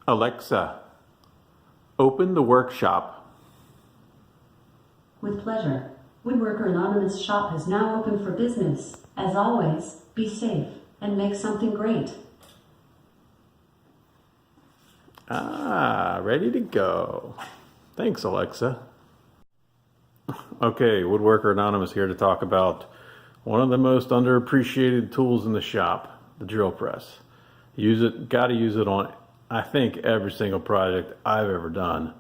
Alexa, open the workshop. With pleasure. Woodworker Anonymous shop has now opened for business. As always, be safe and make something great. Ready to go. Thanks, Alexa. Okay, Woodworker Anonymous here to talk about one of the most underappreciated tools in the shop, the drill press. Use it, got to use it on, I think, every single project I've ever done.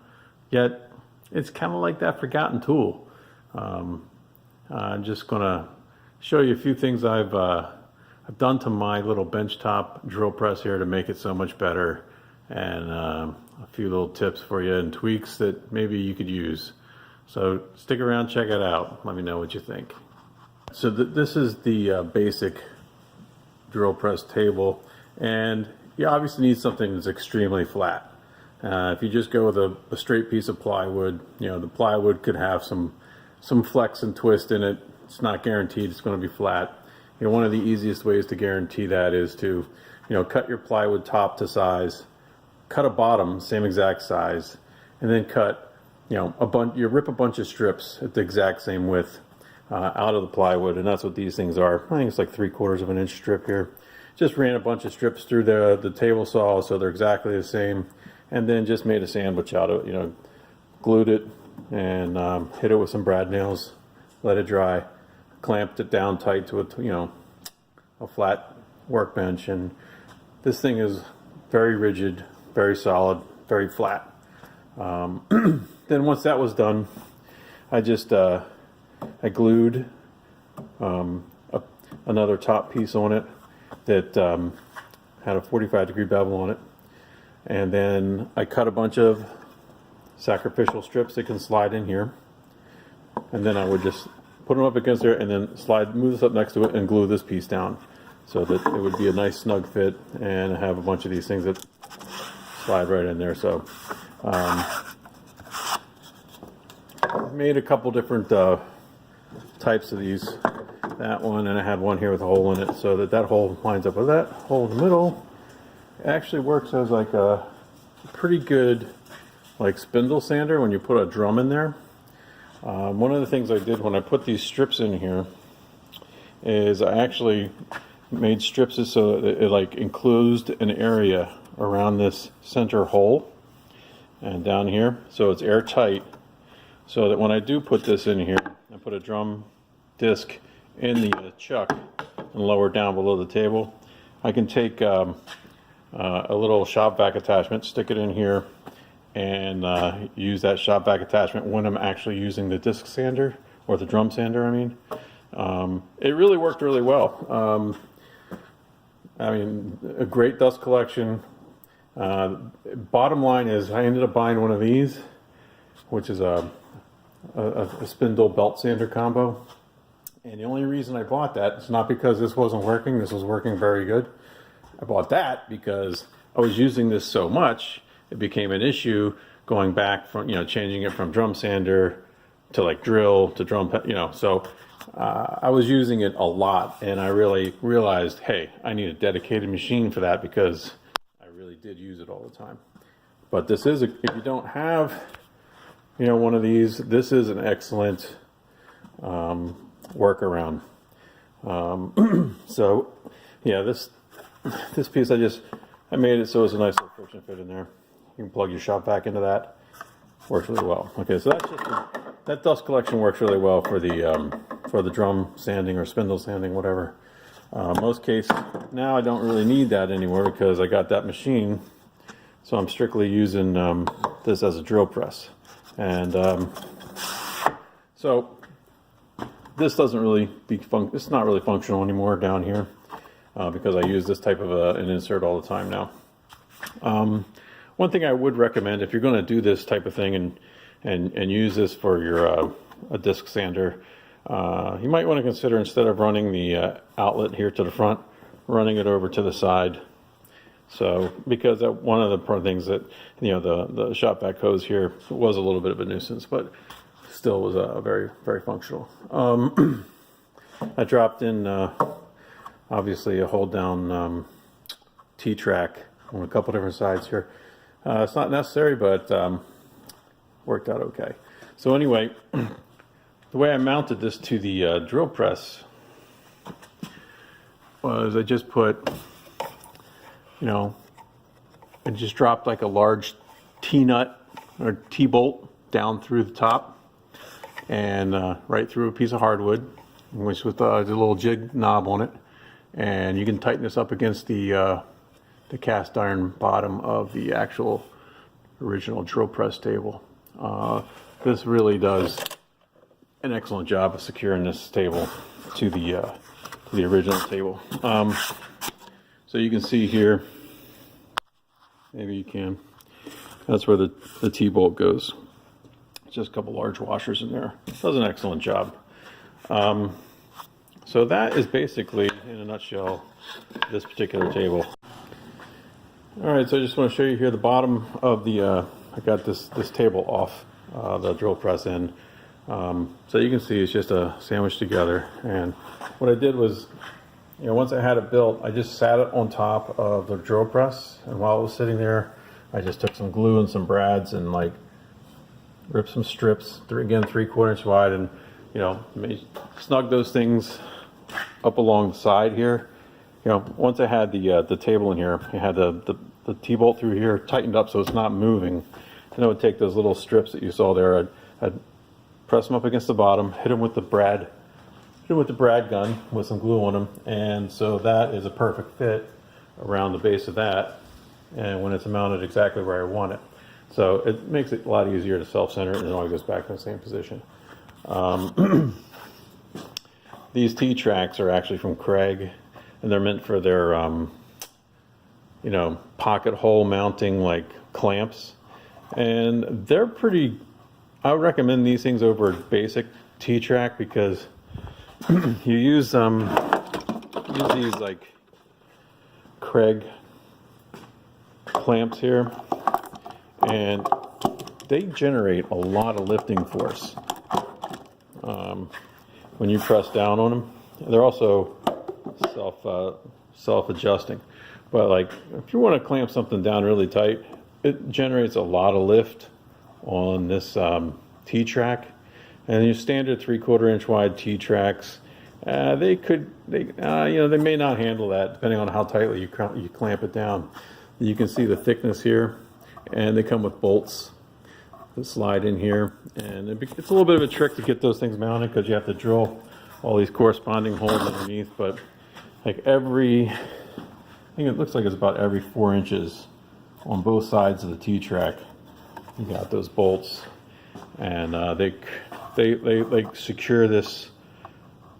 Yet, it's kind of like that forgotten tool. I'm just going to show you a few things I've done to my little benchtop drill press here to make it so much better, and a few little tips for you and tweaks that maybe you could use. So stick around, check it out. Let me know what you think. So this is the basic drill press table, and you obviously need something that's extremely flat. If you just go with a straight piece of plywood, you know, the plywood could have some flex and twist in it. It's not guaranteed it's going to be flat. You know, one of the easiest ways to guarantee that is to, you know, cut your plywood top to size, cut a bottom same exact size, and then cut, you know, you rip a bunch of strips at the exact same width out of the plywood, and that's what these things are. I think it's like 3/4 of an inch strip here. Just ran a bunch of strips through the table saw so they're exactly the same, and then just made a sandwich out of it. You know, glued it and hit it with some brad nails, let it dry, clamped it down tight to a flat workbench, and this thing is very rigid, very solid, very flat. Then once that was done, I just I glued another top piece on it that had a 45-degree bevel on it, and then I cut a bunch of sacrificial strips that can slide in here, and then I would just put them up against there and then move this up next to it and glue this piece down so that it would be a nice snug fit and have a bunch of these things that slide right in there. So made a couple different types of these. That one, and I had one here with a hole in it, so that hole lines up with that hole in the middle. It actually works as like a pretty good like spindle sander when you put a drum in there. One of the things I did when I put these strips in here is I actually made strips so that it like enclosed an area around this center hole and down here, so it's airtight, so that when I do put this in here, I put a drum disc in the chuck and lower down below the table. I can take a little shop vac attachment, stick it in here, and use that shop vac attachment when I'm actually using the disc sander, or the drum sander, I mean. It really worked really well. I mean, a great dust collection. Bottom line is I ended up buying one of these, which is a spindle belt sander combo. And the only reason I bought that is not because this wasn't working. This was working very good. I bought that because I was using this so much, it became an issue going back from, you know, changing it from drum sander to like drill to drum, you know. So I was using it a lot, and I really realized, hey, I need a dedicated machine for that because I really did use it all the time. But this is, if you don't have, you know, one of these, this is an excellent workaround. So yeah, this piece I made it so it's a nice little friction fit in there. You can plug your shop vac into that. Works really well. Okay, so that's just that dust collection works really well for the drum sanding or spindle sanding, whatever. Most cases now I don't really need that anymore because I got that machine, so I'm strictly using this as a drill press. And so this doesn't really it's not really functional anymore down here because I use this type of an insert all the time now. One thing I would recommend if you're going to do this type of thing and use this for your a disc sander, you might want to consider, instead of running the outlet here to the front, running it over to the side. So because one of the things that, you know, the shop vac hose here was a little bit of a nuisance, but still was very, very functional. I dropped in obviously a hold down T-track on a couple different sides here. It's not necessary, but worked out okay. So anyway, the way I mounted this to the drill press was I just put, I just dropped like a large T-nut or T-bolt down through the top and right through a piece of hardwood, which with the little jig knob on it. And you can tighten this up against the cast iron bottom of the actual original drill press table. This really does an excellent job of securing this table to the original table. So you can see here, maybe you can, that's where the T-bolt goes. Just a couple large washers in there. Does an excellent job. So that is basically, in a nutshell, this particular table. All right, so I just want to show you here the bottom of the, I got this table off the drill press end. So you can see it's just a sandwich together. And what I did was, once I had it built, I just sat it on top of the drill press. And while it was sitting there, I just took some glue and some brads and like ripped some strips, again 3/4 inch wide, and snug those things up along the side here. Once I had the table in here, I had the T-bolt through here tightened up so it's not moving. And I would take those little strips that you saw there, I'd press them up against the bottom, hit them with the brad gun with some glue on them, and so that is a perfect fit around the base of that, and when it's mounted exactly where I want it. So it makes it a lot easier to self-center it, and it always goes back to the same position. These T-tracks are actually from Craig, and they're meant for their pocket hole mounting like clamps, and they're pretty. I would recommend these things over basic T-track because you use these like Craig clamps here, and they generate a lot of lifting force when you press down on them. They're also self-adjusting, but like if you want to clamp something down really tight, it generates a lot of lift on this T-track. And your standard 3/4 inch wide T-tracks, they may not handle that depending on how tightly you clamp it down. You can see the thickness here, and they come with bolts that slide in here, and it's a little bit of a trick to get those things mounted because you have to drill all these corresponding holes underneath. But like I think it looks like it's about every 4 inches on both sides of the T-track. You got those bolts, and they secure this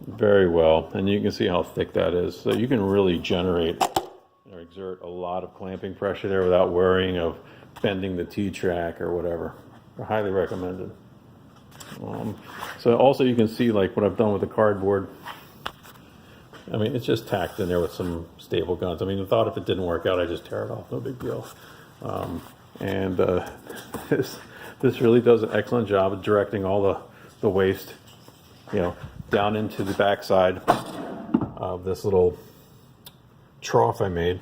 very well, and you can see how thick that is. So you can really generate or exert a lot of clamping pressure there without worrying of bending the T-track or whatever. Highly recommended. So also you can see like what I've done with the cardboard. I mean, it's just tacked in there with some staple guns. I mean, I thought if it didn't work out, I'd just tear it off. No big deal. This really does an excellent job of directing all the waste, down into the backside of this little trough I made,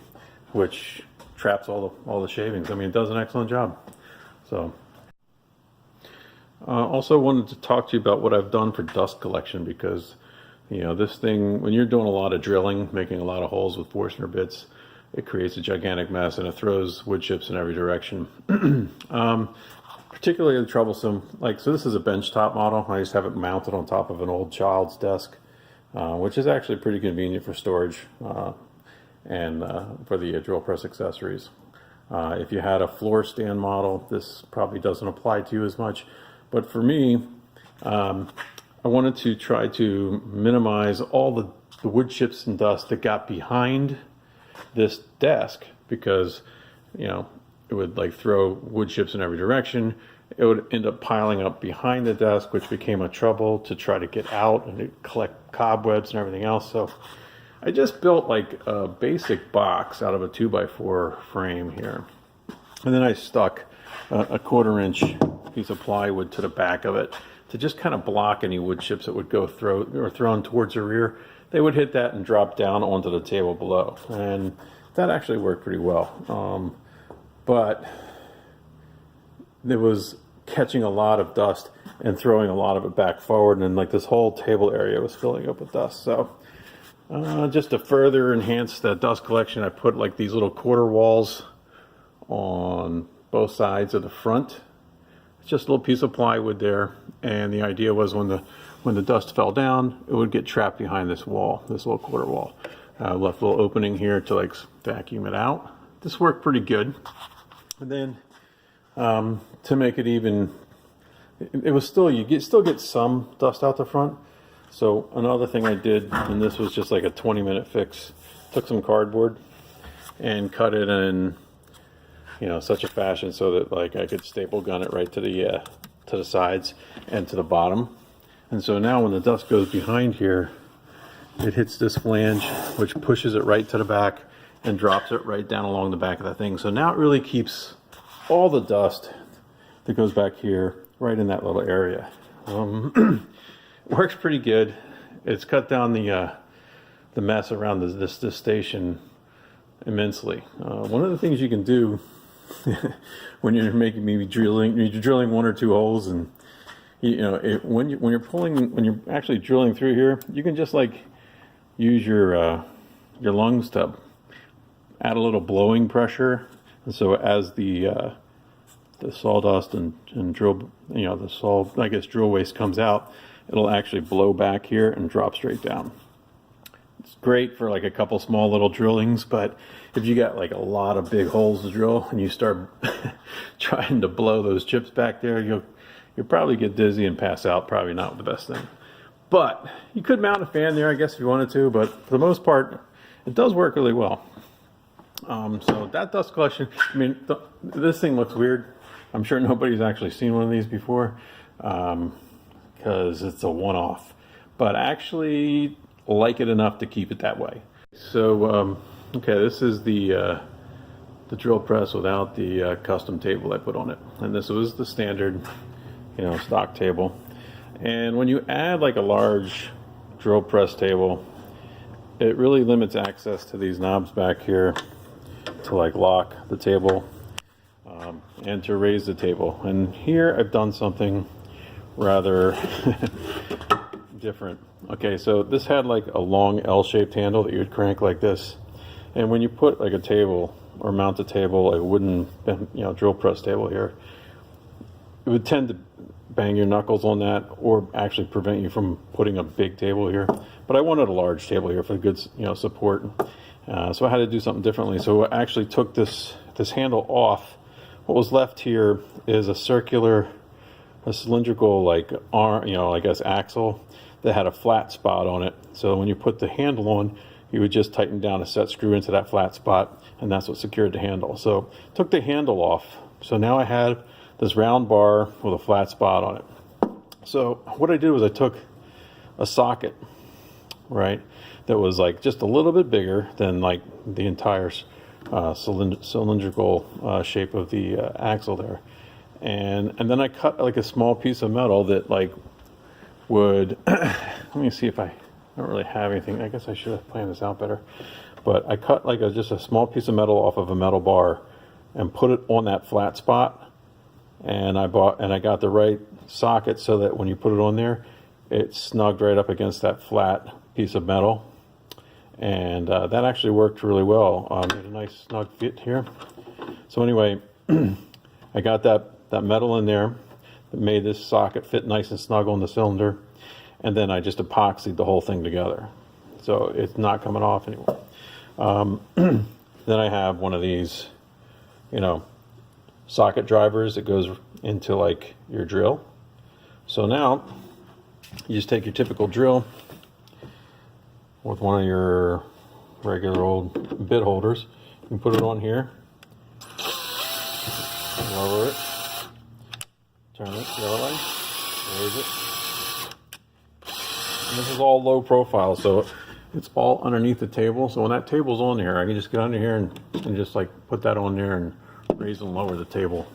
which traps all the shavings. I mean, it does an excellent job. So, also wanted to talk to you about what I've done for dust collection, because this thing, when you're doing a lot of drilling, making a lot of holes with Forstner bits, it creates a gigantic mess and it throws wood chips in every direction. Particularly troublesome, so this is a benchtop model. I just have it mounted on top of an old child's desk, which is actually pretty convenient for storage and for the drill press accessories. If you had a floor stand model, this probably doesn't apply to you as much. But for me, I wanted to try to minimize all the wood chips and dust that got behind this desk, because it would throw wood chips in every direction. It would end up piling up behind the desk, which became a trouble to try to get out, and it collect cobwebs and everything else. So I just built a basic box out of a 2x4 frame here, and then I stuck a 1/4 inch piece of plywood to the back of it to just kind of block any wood chips that would go thrown towards the rear. They would hit that and drop down onto the table below, and that actually worked pretty well. But it was catching a lot of dust and throwing a lot of it back forward, and like this whole table area was filling up with dust. So just to further enhance that dust collection, I put like these little quarter walls on both sides of the front. It's just a little piece of plywood there, and the idea was when the dust fell down, it would get trapped behind this wall, this little quarter wall. Left a little opening here to like vacuum it out. This worked pretty good. And then to make it even, it was still, still get some dust out the front. So another thing I did, and this was just like a 20-minute fix, took some cardboard and cut it in, such a fashion so that like I could staple gun it right to the sides and to the bottom. And so now when the dust goes behind here, it hits this flange, which pushes it right to the back and drops it right down along the back of the thing. So now it really keeps all the dust that goes back here right in that little area. Works pretty good. It's cut down the mess around this station immensely. One of the things you can do when you're maybe drilling one or two holes, and when you're actually drilling through here, you can just like use your lungs to add a little blowing pressure, and so as the sawdust and drill, drill waste comes out, it'll actually blow back here and drop straight down. It's great for like a couple small little drillings, but if you got like a lot of big holes to drill and you start trying to blow those chips back there, you'll probably get dizzy and pass out. Probably not the best thing. But you could mount a fan there, I guess, if you wanted to, but for the most part, it does work really well. So that dust collection, I mean, this thing looks weird. I'm sure nobody's actually seen one of these before, because it's a one-off, but I actually like it enough to keep it that way. So, okay, this is the drill press without the custom table I put on it. And this was the standard, stock table. And when you add like a large drill press table, it really limits access to these knobs back here to like lock the table and to raise the table. And here I've done something rather different. Okay, so this had like a long L-shaped handle that you would crank like this. And when you put like a table or mount a table, a wooden drill press table here, it would tend to bang your knuckles on that or actually prevent you from putting a big table here. But I wanted a large table here for good support. So I had to do something differently. So I actually took this handle off. What was left here is a cylindrical like arm, I guess axle that had a flat spot on it. So when you put the handle on, you would just tighten down a set screw into that flat spot, and that's what secured the handle. So took the handle off. So now I had this round bar with a flat spot on it. So what I did was I took a socket, right, that was like just a little bit bigger than like the entire cylindrical shape of the axle there, and then I cut like a small piece of metal that like would let me see if I don't really have anything. I guess I should have planned this out better, but I cut like just a small piece of metal off of a metal bar and put it on that flat spot, and I got the right socket so that when you put it on there, it snugged right up against that flat piece of metal. And that actually worked really well. Made a nice snug fit here. So anyway, I got that metal in there that made this socket fit nice and snug on the cylinder, and then I just epoxied the whole thing together, so it's not coming off anymore. Then I have one of these, socket drivers that goes into like your drill. So now you just take your typical drill with one of your regular old bit holders. You can put it on here, lower it, turn it the other way, raise it. And this is all low profile, so it's all underneath the table. So when that table's on here, I can just get under here and just like put that on there and raise and lower the table.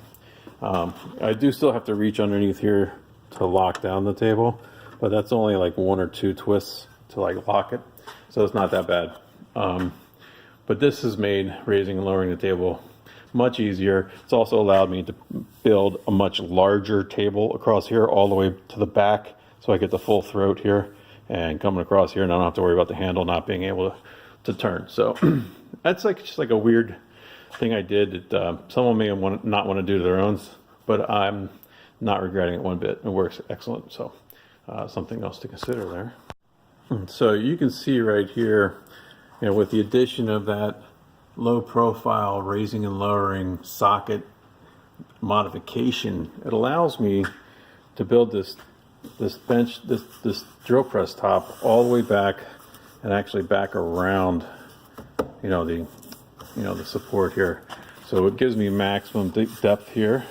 I do still have to reach underneath here to lock down the table, but that's only like one or two twists to like lock it. So it's not that bad. But this has made raising and lowering the table much easier. It's also allowed me to build a much larger table across here all the way to the back, so I get the full throat here and coming across here, and I don't have to worry about the handle not being able to turn. So that's like just like a weird thing I did that someone may not want to do to their own, but I'm not regretting it one bit. It works excellent. So something else to consider there. So you can see right here, with the addition of that low profile raising and lowering socket modification, it allows me to build this bench, this drill press top all the way back and actually back around, the support here. So it gives me maximum depth here,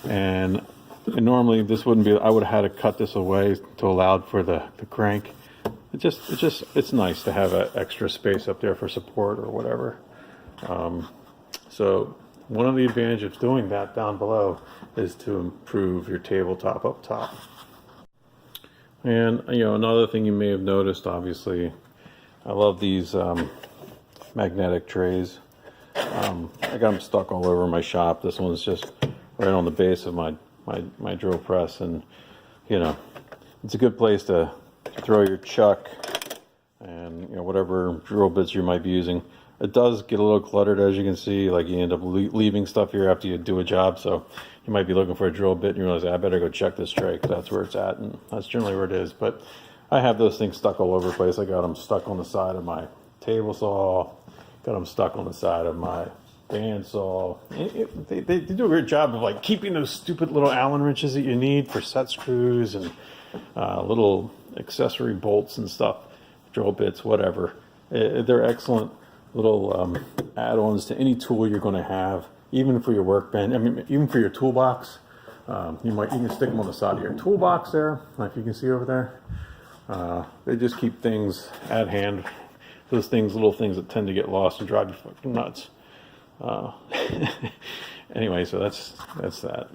and normally this wouldn't be, I would have had to cut this away to allow for the crank. It's nice to have an extra space up there for support or whatever. So one of the advantages of doing that down below is to improve your tabletop up top. And another thing you may have noticed, obviously, I love these magnetic trays. I got them stuck all over my shop. This one's just right on the base of my drill press, and it's a good place to throw your chuck and whatever drill bits you might be using. It does get a little cluttered, as you can see. Like, you end up leaving stuff here after you do a job, so you might be looking for a drill bit and you realize, I better go check this tray because that's where it's at, and that's generally where it is. But I have those things stuck all over the place. I got them stuck on the side of my table saw, got them stuck on the side of my bandsaw. They do a great job of like keeping those stupid little Allen wrenches that you need for set screws and little accessory bolts and stuff, drill bits, whatever. They're excellent little add-ons to any tool you're going to have, even for your workbench. I mean, even for your toolbox. You can stick them on the side of your toolbox there, like you can see over there. They just keep things at hand. Those things, little things that tend to get lost and drive you fucking nuts. Anyway, so that's that.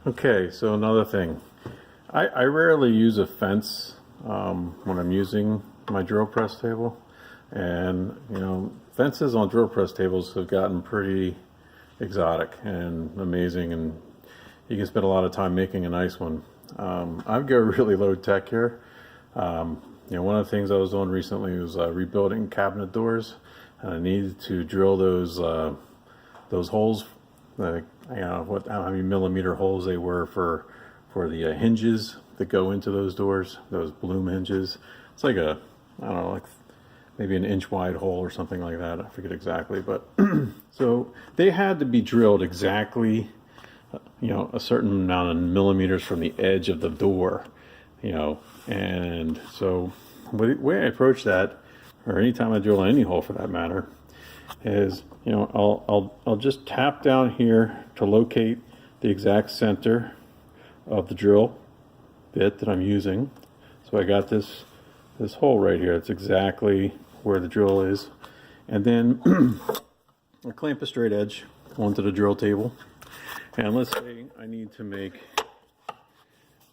Okay, so another thing. I rarely use a fence when I'm using my drill press table. And, fences on drill press tables have gotten pretty exotic and amazing, and you can spend a lot of time making a nice one. I go really low tech here. One of the things I was doing recently was rebuilding cabinet doors, and I needed to drill those holes. I don't know how many millimeter holes they were for the hinges that go into those doors, those bloom hinges. It's like maybe an inch wide hole or something like that. I forget exactly, but so they had to be drilled exactly, a certain amount of millimeters from the edge of the door, and so the way I approach that, or anytime I drill any hole for that matter, is, I'll just tap down here to locate the exact center of the drill bit that I'm using. So I got this hole right here. It's exactly where the drill is, and then I clamp a straight edge onto the drill table, and let's say I need to make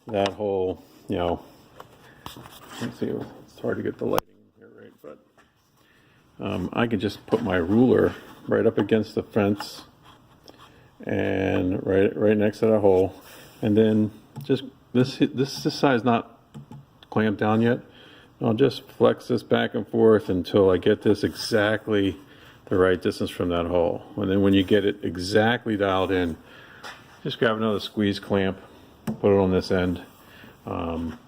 that hole, let's see, it's hard to get the lighting here right, but I can just put my ruler right up against the fence and right next to that hole, and then just this side's not clamped down yet. I'll just flex this back and forth until I get this exactly the right distance from that hole. And then when you get it exactly dialed in, just grab another squeeze clamp, put it on this end, and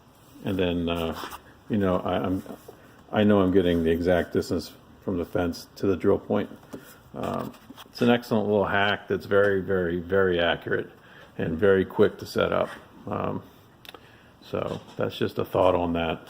then I know I'm getting the exact distance from the fence to the drill point. It's an excellent little hack that's very, very, very accurate and very quick to set up. So that's just a thought on that.